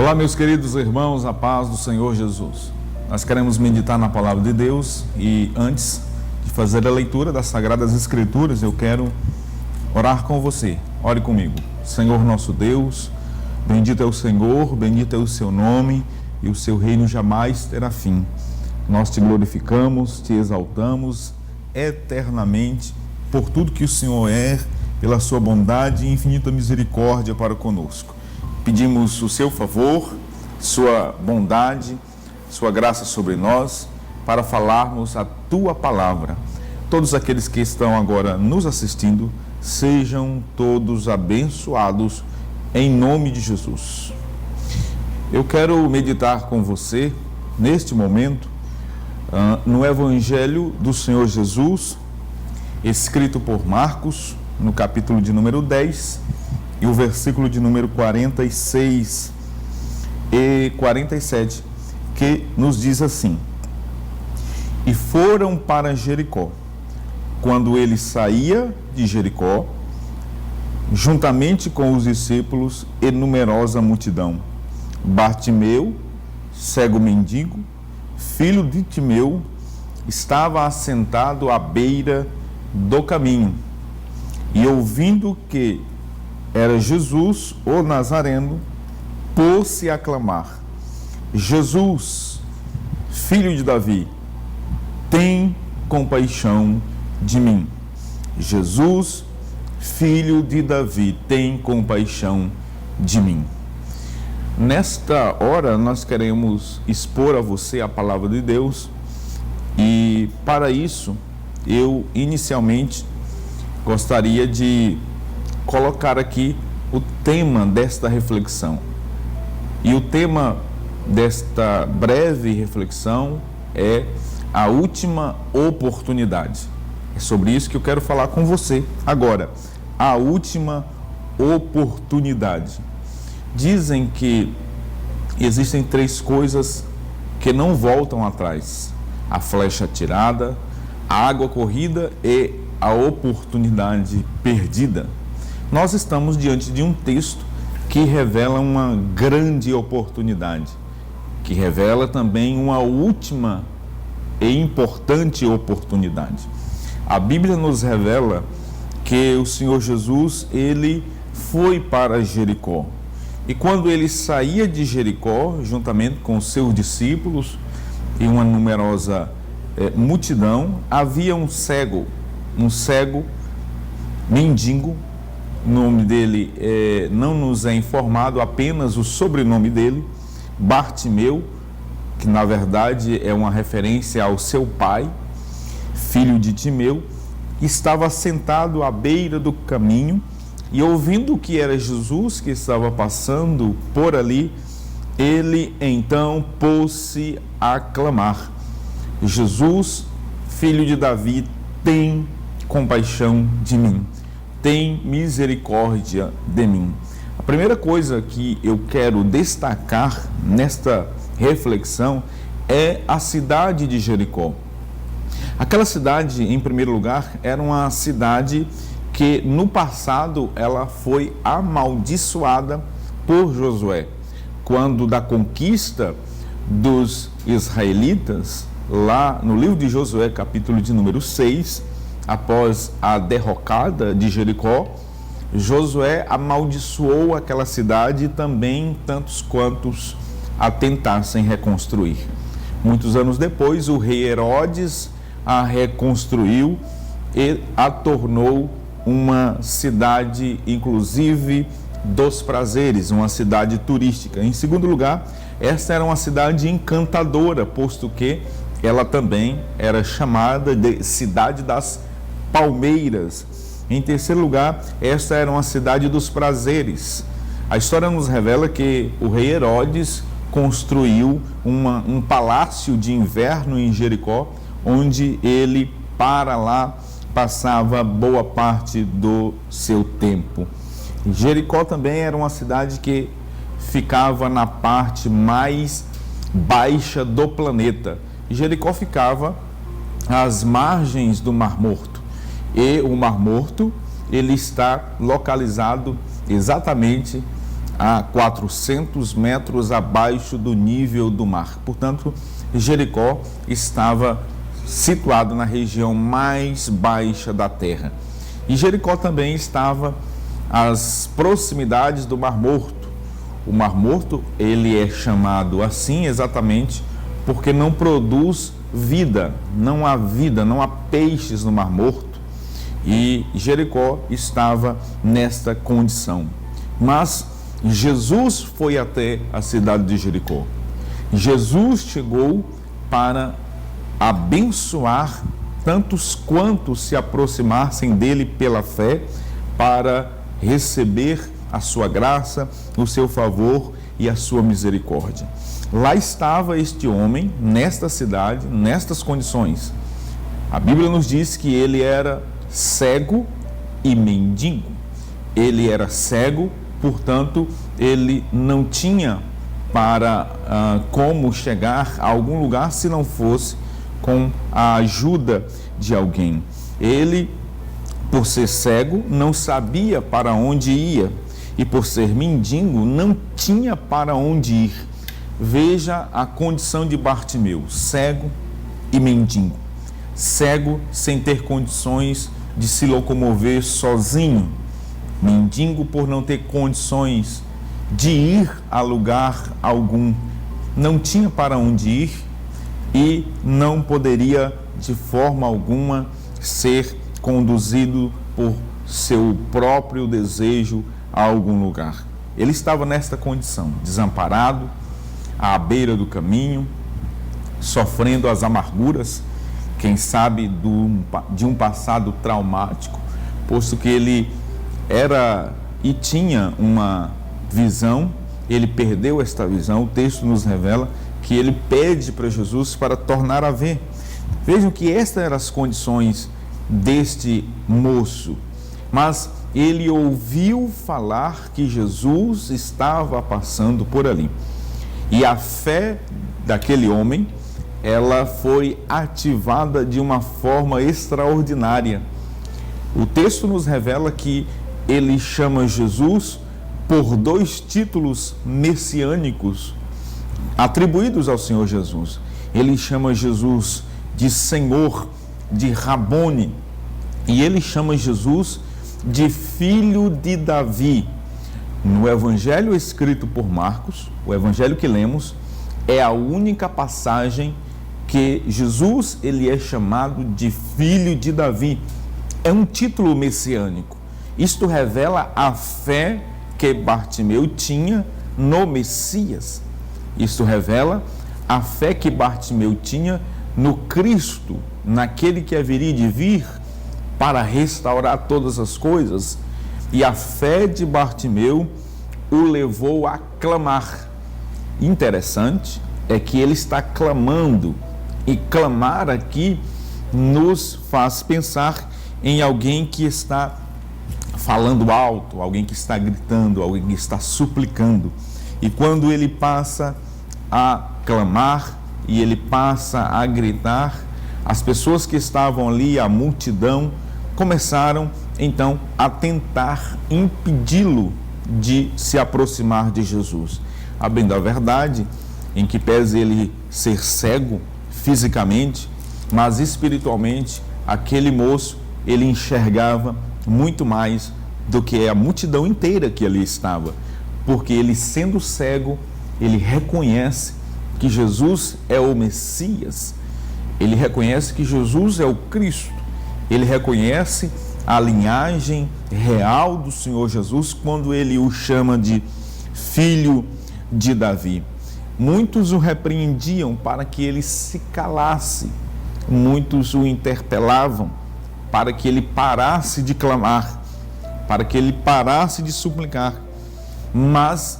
Olá, meus queridos irmãos, a paz do Senhor Jesus. Nós queremos meditar na palavra de Deus e antes de fazer a leitura das Sagradas Escrituras, eu quero orar com você. Ore comigo. Senhor nosso Deus, bendito é o Senhor, bendito é o seu nome e o seu reino jamais terá fim. Nós te glorificamos, te exaltamos eternamente por tudo que o Senhor é, pela sua bondade e infinita misericórdia para conosco. Pedimos o seu favor, sua bondade, sua graça sobre nós, para falarmos a tua palavra. Todos aqueles que estão agora nos assistindo, sejam todos abençoados em nome de Jesus. Eu quero meditar com você, neste momento, no Evangelho do Senhor Jesus, escrito por Marcos, no capítulo de número 10, e o versículo de número 46 e 47, que nos diz assim: E foram para Jericó. Quando ele saía de Jericó, juntamente com os discípulos e numerosa multidão, Bartimeu, cego mendigo, filho de Timeu, estava assentado à beira do caminho, e ouvindo que era Jesus, o Nazareno, pôs-se a clamar: Jesus, filho de Davi, tem compaixão de mim. Jesus, filho de Davi, tem compaixão de mim. Nesta hora, nós queremos expor a você a palavra de Deus e, para isso, eu inicialmente gostaria de colocar aqui o tema desta reflexão. E o tema desta breve reflexão é a última oportunidade. É sobre isso que eu quero falar com você agora. A última oportunidade. Dizem que existem três coisas que não voltam atrás: a flecha atirada, a água corrida e a oportunidade perdida. Nós estamos diante de um texto que revela uma grande oportunidade, que revela também uma última e importante oportunidade. A Bíblia nos revela que o Senhor Jesus, ele foi para Jericó. E quando ele saía de Jericó, juntamente com os seus discípulos e uma numerosa multidão, havia um cego mendigo. O nome dele não nos é informado, apenas o sobrenome dele, Bartimeu, que na verdade é uma referência ao seu pai, filho de Timeu, estava sentado à beira do caminho e, ouvindo que era Jesus que estava passando por ali, ele então pôs-se a clamar: Jesus, filho de Davi, tem compaixão de mim. Tem misericórdia de mim. A primeira coisa que eu quero destacar nesta reflexão é a cidade de Jericó. Aquela cidade, em primeiro lugar, era uma cidade que no passado ela foi amaldiçoada por Josué. Quando da conquista dos israelitas, lá no livro de Josué, capítulo de número 6, após a derrocada de Jericó, Josué amaldiçoou aquela cidade e também tantos quantos a tentassem reconstruir. Muitos anos depois, o rei Herodes a reconstruiu e a tornou uma cidade, inclusive, dos prazeres, uma cidade turística. Em segundo lugar, esta era uma cidade encantadora, posto que ela também era chamada de Cidade das Palmeiras. Em terceiro lugar, esta era uma cidade dos prazeres. A história nos revela que o rei Herodes construiu um palácio de inverno em Jericó, onde ele, para lá, passava boa parte do seu tempo. Jericó também era uma cidade que ficava na parte mais baixa do planeta. Jericó ficava às margens do Mar Morto. E o Mar Morto, ele está localizado exatamente a 400 metros abaixo do nível do mar. Portanto, Jericó estava situado na região mais baixa da terra. E Jericó também estava às proximidades do Mar Morto. O Mar Morto, ele é chamado assim exatamente porque não produz vida, não há peixes no Mar Morto. E Jericó estava nesta condição. Mas Jesus foi até a cidade de Jericó. Jesus chegou para abençoar tantos quantos se aproximassem dele pela fé, para receber a sua graça, o seu favor e a sua misericórdia. Lá estava este homem, nesta cidade, nestas condições. A Bíblia nos diz que ele era cego e mendigo. Ele era cego, portanto, ele não tinha como chegar a algum lugar se não fosse com a ajuda de alguém. Ele, por ser cego, não sabia para onde ia, e por ser mendigo, não tinha para onde ir. Veja a condição de Bartimeu, cego e mendigo. Cego sem ter condições de se locomover sozinho. Mendigo por não ter condições de ir a lugar algum. Não tinha para onde ir e não poderia de forma alguma ser conduzido por seu próprio desejo a algum lugar. Ele estava nesta condição, desamparado, à beira do caminho, sofrendo as amarguras, quem sabe de um passado traumático, posto que ele era e tinha uma visão, ele perdeu esta visão. O texto nos revela que ele pede para Jesus para tornar a ver. Vejam que estas eram as condições deste moço, mas ele ouviu falar que Jesus estava passando por ali. E a fé daquele homem, ela foi ativada de uma forma extraordinária. O texto nos revela que ele chama Jesus por 2 títulos messiânicos atribuídos ao Senhor Jesus. Ele chama Jesus de Senhor, de Rabone, e ele chama Jesus de Filho de Davi. No Evangelho escrito por Marcos, o Evangelho que lemos, é a única passagem que Jesus ele é chamado de Filho de Davi. É um título messiânico. Isto revela a fé que Bartimeu tinha no Messias. Isto revela a fé que Bartimeu tinha no Cristo, naquele que haveria de vir para restaurar todas as coisas. E a fé de Bartimeu o levou a clamar. Interessante é que ele está clamando, e clamar aqui nos faz pensar em alguém que está falando alto, alguém que está gritando, alguém que está suplicando. E quando ele passa a clamar e ele passa a gritar, as pessoas que estavam ali, a multidão, começaram então a tentar impedi-lo de se aproximar de Jesus. A bem da verdade, em que pese ele ser cego fisicamente, mas espiritualmente, aquele moço, ele enxergava muito mais do que a multidão inteira que ali estava, porque ele, sendo cego, ele reconhece que Jesus é o Messias, ele reconhece que Jesus é o Cristo, ele reconhece a linhagem real do Senhor Jesus quando ele o chama de Filho de Davi. Muitos o repreendiam para que ele se calasse, muitos o interpelavam para que ele parasse de clamar, para que ele parasse de suplicar. Mas,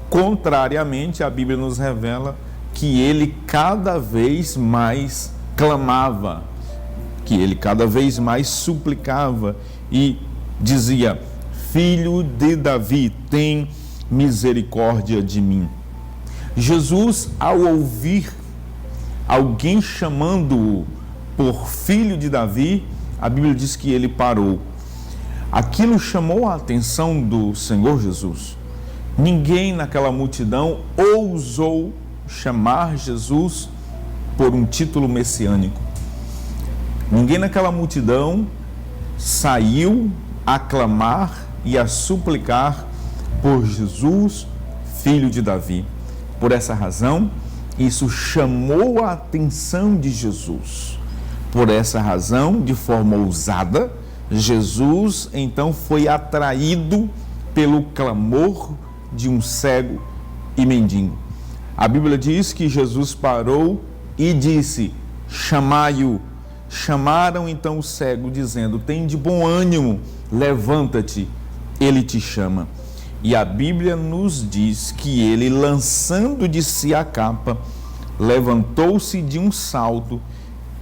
contrariamente, a Bíblia nos revela que ele cada vez mais clamava, que ele cada vez mais suplicava e dizia: Filho de Davi, tem misericórdia de mim. Jesus, ao ouvir alguém chamando-o por Filho de Davi, a Bíblia diz que ele parou. Aquilo chamou a atenção do Senhor Jesus. Ninguém naquela multidão ousou chamar Jesus por um título messiânico. Ninguém naquela multidão saiu a clamar e a suplicar por Jesus, filho de Davi. Por essa razão, isso chamou a atenção de Jesus. Por essa razão, de forma ousada, Jesus então foi atraído pelo clamor de um cego e mendigo. A Bíblia diz que Jesus parou e disse: chamai-o. Chamaram então o cego, dizendo: tem de bom ânimo, levanta-te, ele te chama. E a Bíblia nos diz que ele, lançando de si a capa, levantou-se de um salto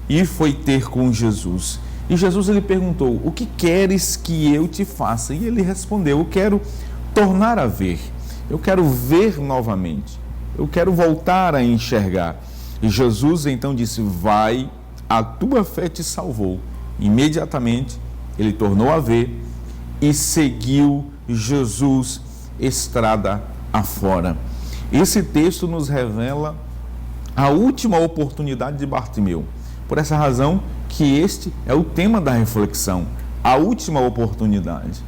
e foi ter com Jesus. E Jesus lhe perguntou: o que queres que eu te faça? E ele respondeu: eu quero tornar a ver, eu quero ver novamente, eu quero voltar a enxergar. E Jesus então disse: vai, a tua fé te salvou. Imediatamente ele tornou a ver e seguiu Jesus estrada afora. Esse texto nos revela a última oportunidade de Bartimeu. Por essa razão que este é o tema da reflexão, a última oportunidade.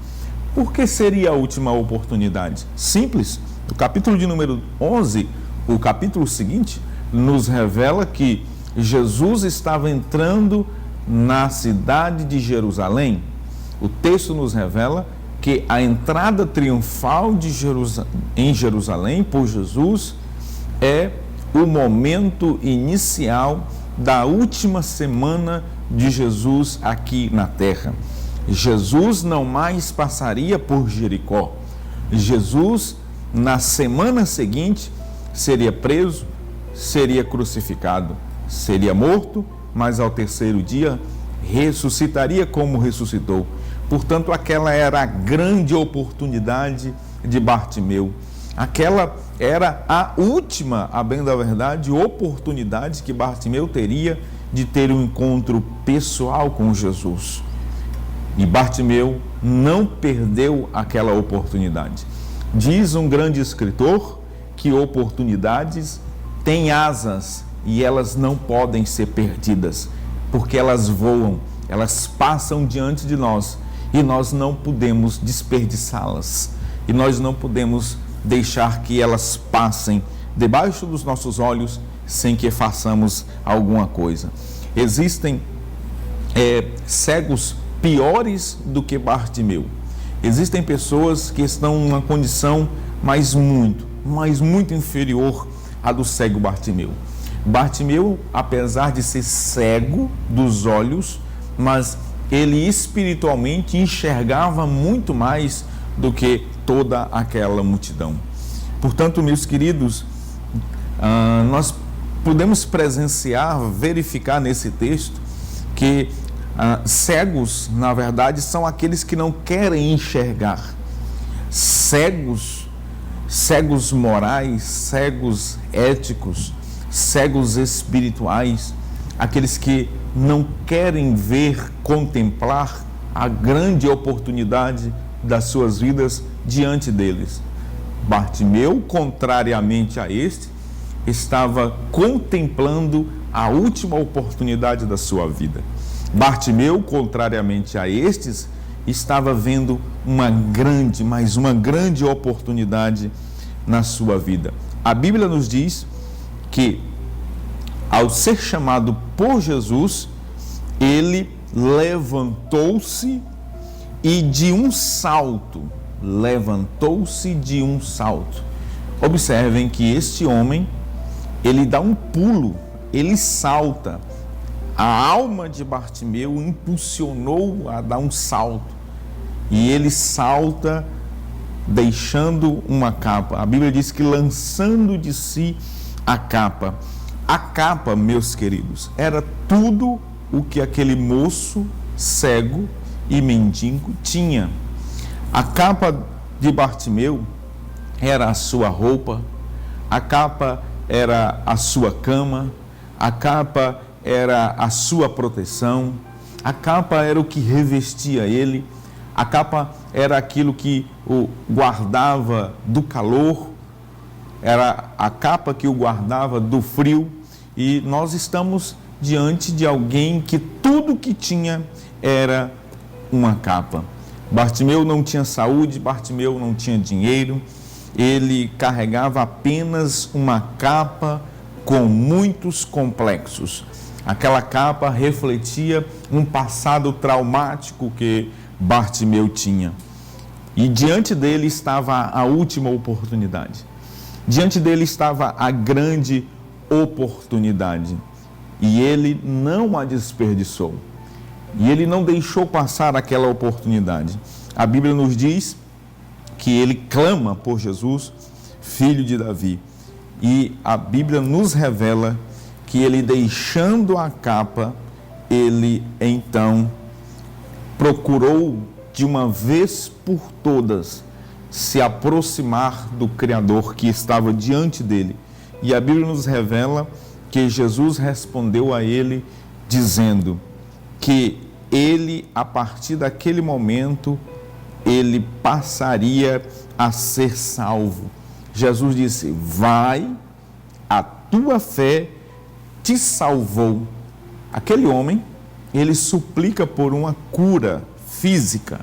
Por que seria a última oportunidade? Simples. O capítulo de número 11, o capítulo seguinte, nos revela que Jesus estava entrando na cidade de Jerusalém. O texto nos revela que a entrada triunfal em Jerusalém por Jesus é o momento inicial da última semana de Jesus aqui na terra. Jesus não mais passaria por Jericó. Jesus, na semana seguinte, seria preso, seria crucificado, seria morto, mas ao terceiro dia ressuscitaria como ressuscitou. Portanto, aquela era a grande oportunidade de Bartimeu. Aquela era a última, a bem da verdade, oportunidade que Bartimeu teria de ter um encontro pessoal com Jesus. E Bartimeu não perdeu aquela oportunidade. Diz um grande escritor que oportunidades têm asas e elas não podem ser perdidas, porque elas voam, elas passam diante de nós e nós não podemos desperdiçá-las. E nós não podemos deixar que elas passem debaixo dos nossos olhos sem que façamos alguma coisa. Existem cegos piores do que Bartimeu. Existem pessoas que estão numa condição mas muito inferior à do cego Bartimeu. Bartimeu, apesar de ser cego dos olhos, mas ele espiritualmente enxergava muito mais do que toda aquela multidão. Portanto, meus queridos, nós podemos presenciar, verificar nesse texto que cegos, na verdade, são aqueles que não querem enxergar. Cegos morais, cegos éticos, cegos espirituais, aqueles que não querem ver, contemplar a grande oportunidade das suas vidas diante deles. Bartimeu, contrariamente a este, estava contemplando a última oportunidade da sua vida. Bartimeu, contrariamente a estes, estava vendo uma grande oportunidade na sua vida. A Bíblia nos diz que, ao ser chamado por Jesus, ele levantou-se e de um salto, Observem que este homem, ele dá um pulo, ele salta. A alma de Bartimeu impulsionou a dar um salto. E ele salta deixando uma capa. A Bíblia diz que lançando de si a capa. A capa, meus queridos, era tudo o que aquele moço cego e mendigo tinha. A capa de Bartimeu era a sua roupa, a capa era a sua cama, a capa era a sua proteção, a capa era o que revestia ele, A capa era aquilo que o guardava do calor, era a capa que o guardava do frio, e nós estamos diante de alguém que tudo que tinha era uma capa. Bartimeu não tinha saúde, Bartimeu não tinha dinheiro, ele carregava apenas uma capa com muitos complexos. Aquela capa refletia um passado traumático que Bartimeu tinha. E diante dele estava a última oportunidade. Diante dele estava a grande oportunidade. E ele não a desperdiçou. E ele não deixou passar aquela oportunidade. A Bíblia nos diz que ele clama por Jesus, filho de Davi. E a Bíblia nos revela que ele, deixando a capa, ele então procurou de uma vez por todas se aproximar do Criador que estava diante dele. E a Bíblia nos revela que Jesus respondeu a ele dizendo que ele, a partir daquele momento, ele passaria a ser salvo. Jesus disse: vai, a tua fé te salvou. Aquele homem, ele suplica por uma cura física.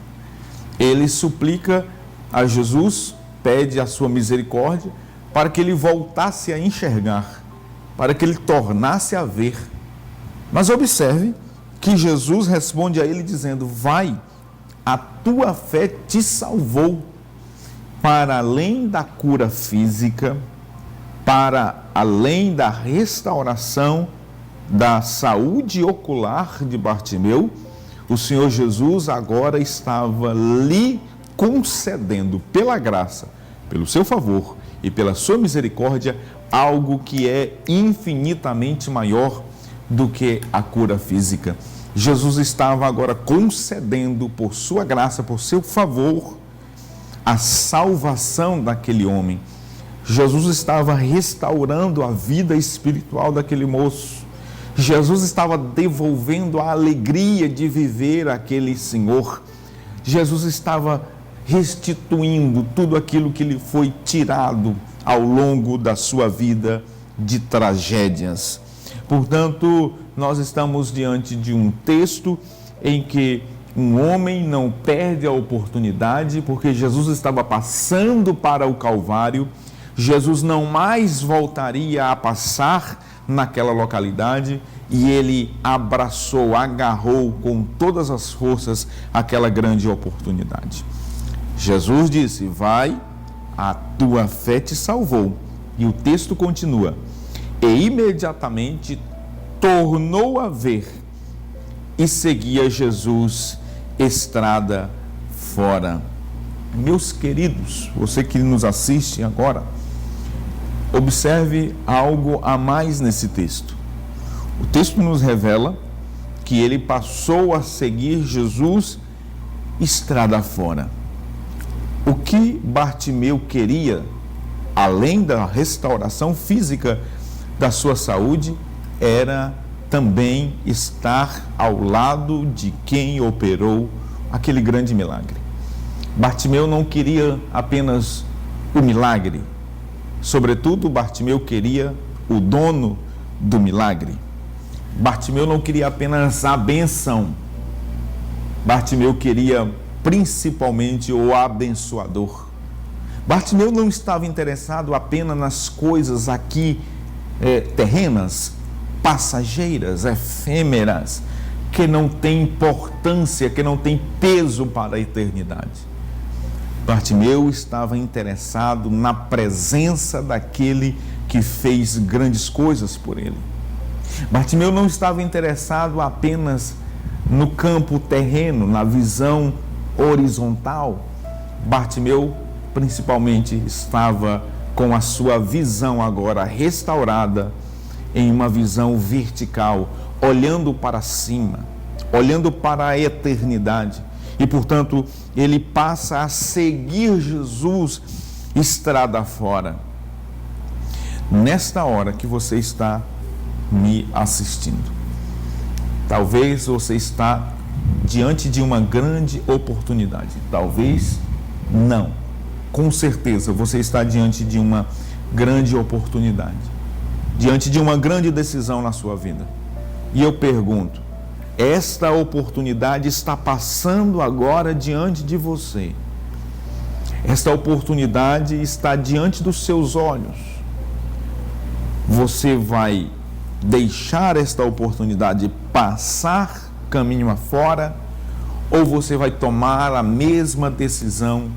Ele suplica a Jesus, pede a sua misericórdia para que ele voltasse a enxergar, para que ele tornasse a ver. Mas observe que Jesus responde a ele dizendo: vai, a tua fé te salvou. Para além da cura física, para além da restauração da saúde ocular de Bartimeu, o Senhor Jesus agora estava lhe concedendo, pela graça, pelo seu favor e pela sua misericórdia, algo que é infinitamente maior do que a cura física. Jesus estava agora concedendo, por sua graça, por seu favor, a salvação daquele homem. Jesus estava restaurando a vida espiritual daquele moço. Jesus estava devolvendo a alegria de viver aquele senhor. Jesus estava restituindo tudo aquilo que lhe foi tirado ao longo da sua vida de tragédias. Portanto, nós estamos diante de um texto em que um homem não perde a oportunidade, porque Jesus estava passando para o Calvário. Jesus não mais voltaria a passar naquela localidade, e ele abraçou, agarrou com todas as forças aquela grande oportunidade. Jesus disse: vai, a tua fé te salvou. E o texto continua: e imediatamente tornou a ver e seguia Jesus estrada fora. Meus queridos, você que nos assiste agora, observe algo a mais nesse texto. O texto nos revela que ele passou a seguir Jesus estrada fora. O que Bartimeu queria, além da restauração física da sua saúde, era também estar ao lado de quem operou aquele grande milagre. Bartimeu não queria apenas o milagre, sobretudo Bartimeu queria o dono do milagre. Bartimeu não queria apenas a bênção, Bartimeu queria principalmente o abençoador. Bartimeu não estava interessado apenas nas coisas aqui terrenas, passageiras, efêmeras, que não têm importância, que não têm peso para a eternidade. Bartimeu estava interessado na presença daquele que fez grandes coisas por ele. Bartimeu não estava interessado apenas no campo terreno, na visão horizontal. Bartimeu principalmente estava com a sua visão agora restaurada em uma visão vertical, olhando para cima, olhando para a eternidade. E, portanto, ele passa a seguir Jesus estrada fora. Nesta hora que você está me assistindo, talvez você está diante de uma grande oportunidade? Talvez não. Com certeza você está diante de uma grande oportunidade, diante de uma grande decisão na sua vida. E eu pergunto, esta oportunidade está passando agora diante de você. Esta oportunidade está diante dos seus olhos. Você vai deixar esta oportunidade passar caminho afora, ou você vai tomar a mesma decisão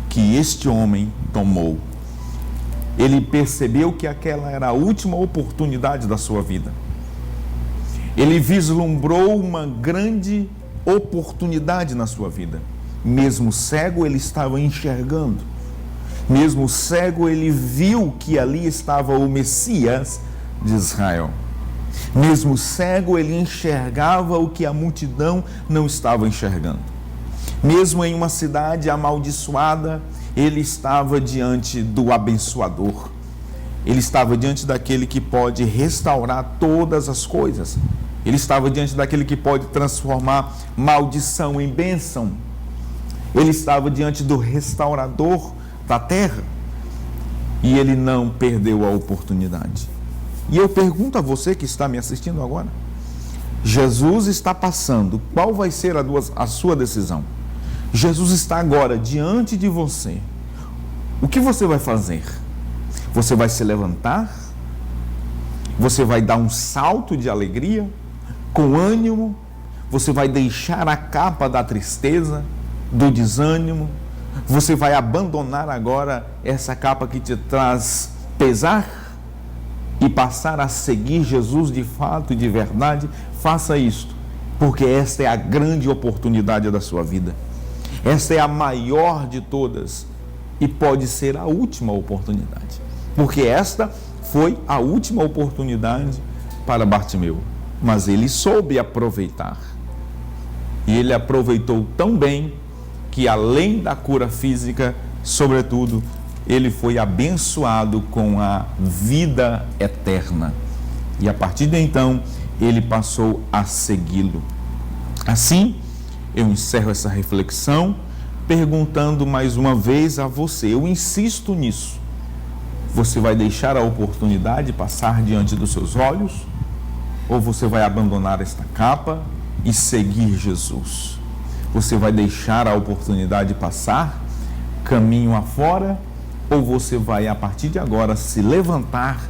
que este homem tomou? Ele percebeu que aquela era a última oportunidade da sua vida. Ele vislumbrou uma grande oportunidade na sua vida. Mesmo cego, ele estava enxergando. Mesmo cego, ele viu que ali estava o Messias de Israel. Mesmo cego, ele enxergava o que a multidão não estava enxergando. Mesmo em uma cidade amaldiçoada, ele estava diante do abençoador. Ele estava diante daquele que pode restaurar todas as coisas. Ele estava diante daquele que pode transformar maldição em bênção. Ele estava diante do restaurador da terra. E ele não perdeu a oportunidade. E eu pergunto a você que está me assistindo agora: Jesus está passando, qual vai ser a sua decisão? Jesus está agora diante de você. O que você vai fazer? Você vai se levantar? Você vai dar um salto de alegria, com ânimo? Você vai deixar a capa da tristeza, do desânimo? Você vai abandonar agora essa capa que te traz pesar e passar a seguir Jesus de fato e de verdade? Faça isto, porque esta é a grande oportunidade da sua vida. Esta é a maior de todas e pode ser a última oportunidade, porque esta foi a última oportunidade para Bartimeu, mas ele soube aproveitar. E ele aproveitou tão bem que, além da cura física, sobretudo, ele foi abençoado com a vida eterna. E a partir de então, ele passou a segui-lo. Assim, eu encerro essa reflexão perguntando mais uma vez a você, eu insisto nisso: você vai deixar a oportunidade passar diante dos seus olhos, ou você vai abandonar esta capa e seguir Jesus? Você vai deixar a oportunidade passar caminho afora, ou você vai, a partir de agora, se levantar,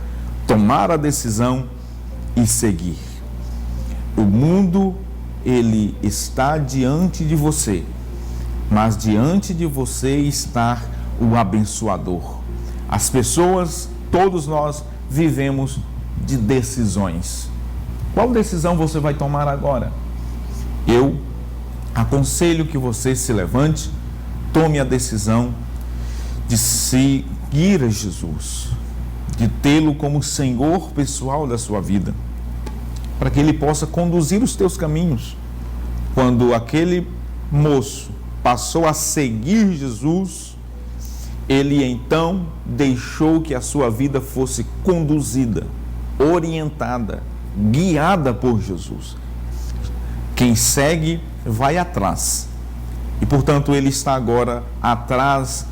tomar a decisão e seguir? O mundo, ele está diante de você, mas diante de você está o abençoador. As pessoas, todos nós, vivemos de decisões. Qual decisão você vai tomar agora? Eu aconselho que você se levante, tome a decisão de seguir a Jesus, de tê-lo como Senhor pessoal da sua vida, para que Ele possa conduzir os teus caminhos. Quando aquele moço passou a seguir Jesus, ele então deixou que a sua vida fosse conduzida, orientada, guiada por Jesus. Quem segue vai atrás. E, portanto, ele está agora atrás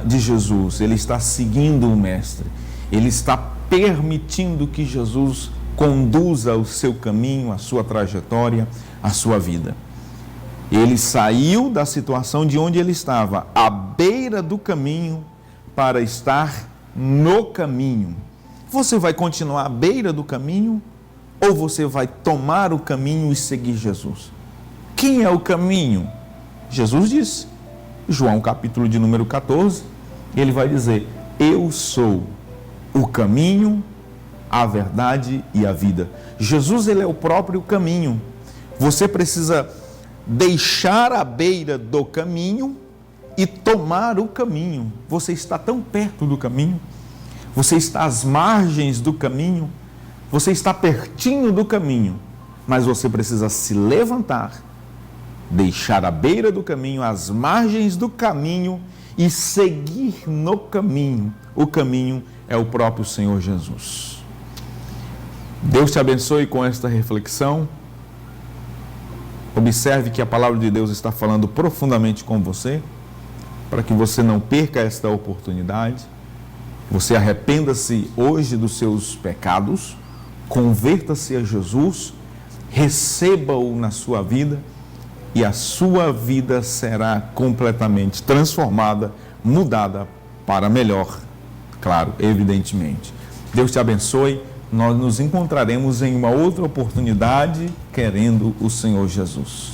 de Jesus. Ele está seguindo o Mestre. Ele está permitindo que Jesus conduza o seu caminho, a sua trajetória, a sua vida. Ele saiu da situação de onde ele estava, à beira do caminho, para estar no caminho. Você vai continuar à beira do caminho, ou você vai tomar o caminho e seguir Jesus? Quem é o caminho? Jesus disse, João capítulo de número 14, ele vai dizer: eu sou o caminho, a verdade e a vida. Jesus, ele é o próprio caminho. Você precisa deixar a beira do caminho e tomar o caminho. Você está tão perto do caminho, você está às margens do caminho, você está pertinho do caminho, mas você precisa se levantar, deixar a beira do caminho, as margens do caminho e seguir no caminho. O caminho é o próprio Senhor Jesus. Deus te abençoe com esta reflexão. Observe que a palavra de Deus está falando profundamente com você, para que você não perca esta oportunidade. Você arrependa-se hoje dos seus pecados, converta-se a Jesus, receba-o na sua vida e a sua vida será completamente transformada, mudada para melhor, claro, evidentemente. Deus te abençoe. Nós nos encontraremos em uma outra oportunidade, querendo o Senhor Jesus.